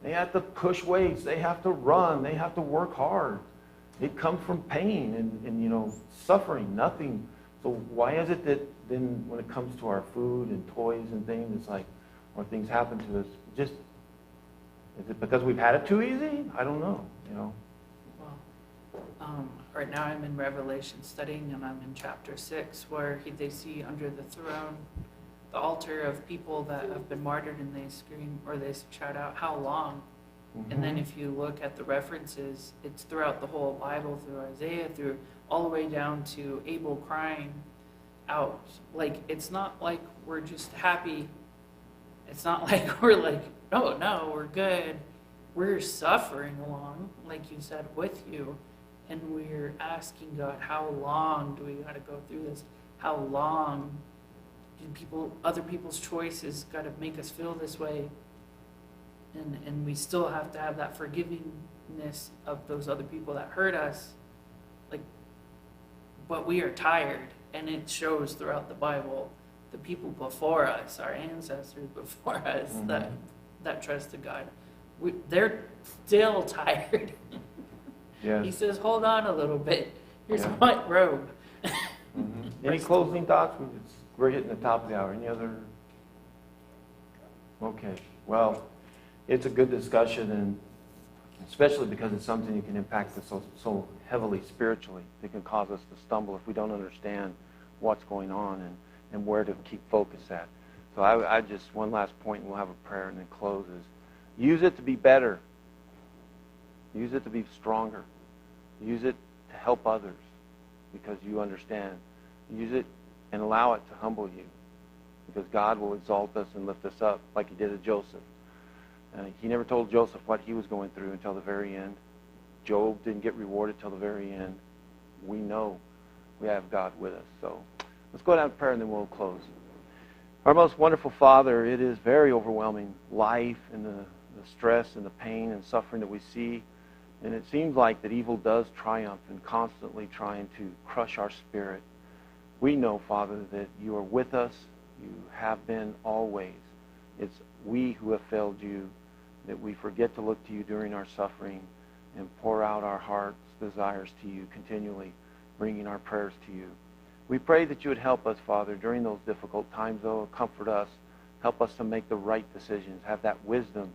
They have to push weights. They have to run. They have to work hard. It comes from pain and suffering, nothing. So why is it that then when it comes to our food and toys and things, it's like, or things happen to us, is it because we've had it too easy? I don't know, Well, right now I'm in Revelation studying, and I'm in chapter 6, where they see under the throne the altar of people that have been martyred, and they scream, or they shout out, "How long?" Mm-hmm. And then if you look at the references, it's throughout the whole Bible, through Isaiah, through all the way down to Abel crying out. Like, it's not like we're just happy. It's not like we're like, oh, no, we're good. We're suffering along, like you said, with you. And we're asking God, how long do we got to go through this? How long do other people's choices got to make us feel this way? And we still have to have that forgivingness of those other people that hurt us. Like, but we are tired, and it shows throughout the Bible. The people before us, our ancestors before us, mm-hmm. that trusted God, they're still tired. Yes. He says, hold on a little bit. Here's a white robe. Mm-hmm. Any closing thoughts? We're hitting the top of the hour. Any other? Okay. Well, it's a good discussion, and especially because it's something that can impact us so heavily spiritually. It can cause us to stumble if we don't understand what's going on and where to keep focus at. So I just, one last point, and we'll have a prayer and then close, is use it to be better. Use it to be stronger. Use it to help others because you understand. Use it and allow it to humble you because God will exalt us and lift us up like he did with Joseph. He never told Joseph what he was going through until the very end. Job didn't get rewarded till the very end. We know we have God with us. So Let's go down to prayer and then we'll close. Our most wonderful Father, it is very overwhelming, life and the stress and the pain and suffering that we see. And it seems like that evil does triumph and constantly trying to crush our spirit. We know, Father, that you are with us. You have been always. It's we who have failed you, that we forget to look to you during our suffering and pour out our heart's desires to you continually, bringing our prayers to you. We pray that you would help us, Father, during those difficult times, though. Comfort us. Help us to make the right decisions. Have that wisdom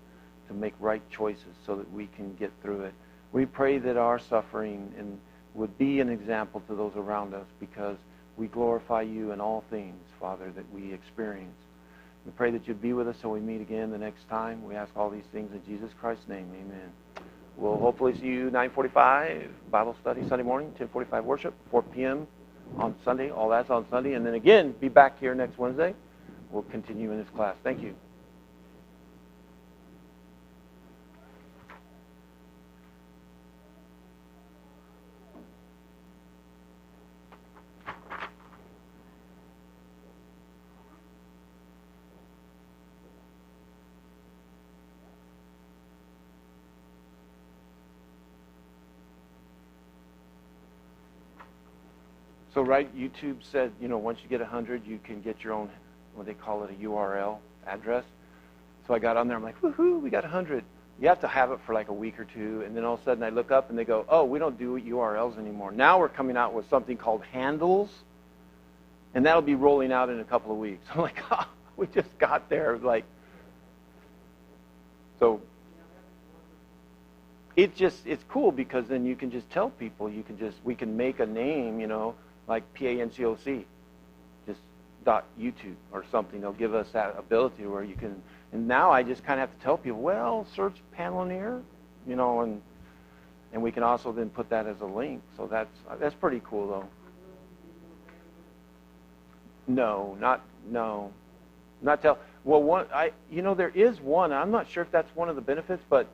to make right choices so that we can get through it. We pray that our suffering would be an example to those around us, because we glorify you in all things, Father, that we experience. We pray that you'd be with us till we meet again the next time. We ask all these things in Jesus Christ's name. Amen. We'll hopefully see you 9:45 Bible study Sunday morning, 10:45 worship, 4 p.m. on Sunday. All that's on Sunday. And then again, be back here next Wednesday. We'll continue in this class. Thank you. So, right, YouTube said, once you get 100, you can get your own, what they call it, a URL address. So I got on there. I'm like, woohoo, we got 100. You have to have it for like a week or two. And then all of a sudden I look up and they go, oh, we don't do URLs anymore. Now we're coming out with something called handles. And that'll be rolling out in a couple of weeks. I'm like, oh, we just got there. So it's cool, because then you can just tell people, we can make a name, like PANCOC, just .YouTube or something. They'll give us that ability where you can, and now I just kind of have to tell people, well, search Paneloneer, and we can also then put that as a link. So that's pretty cool, though. Not tell. Well, there is one. I'm not sure if that's one of the benefits, but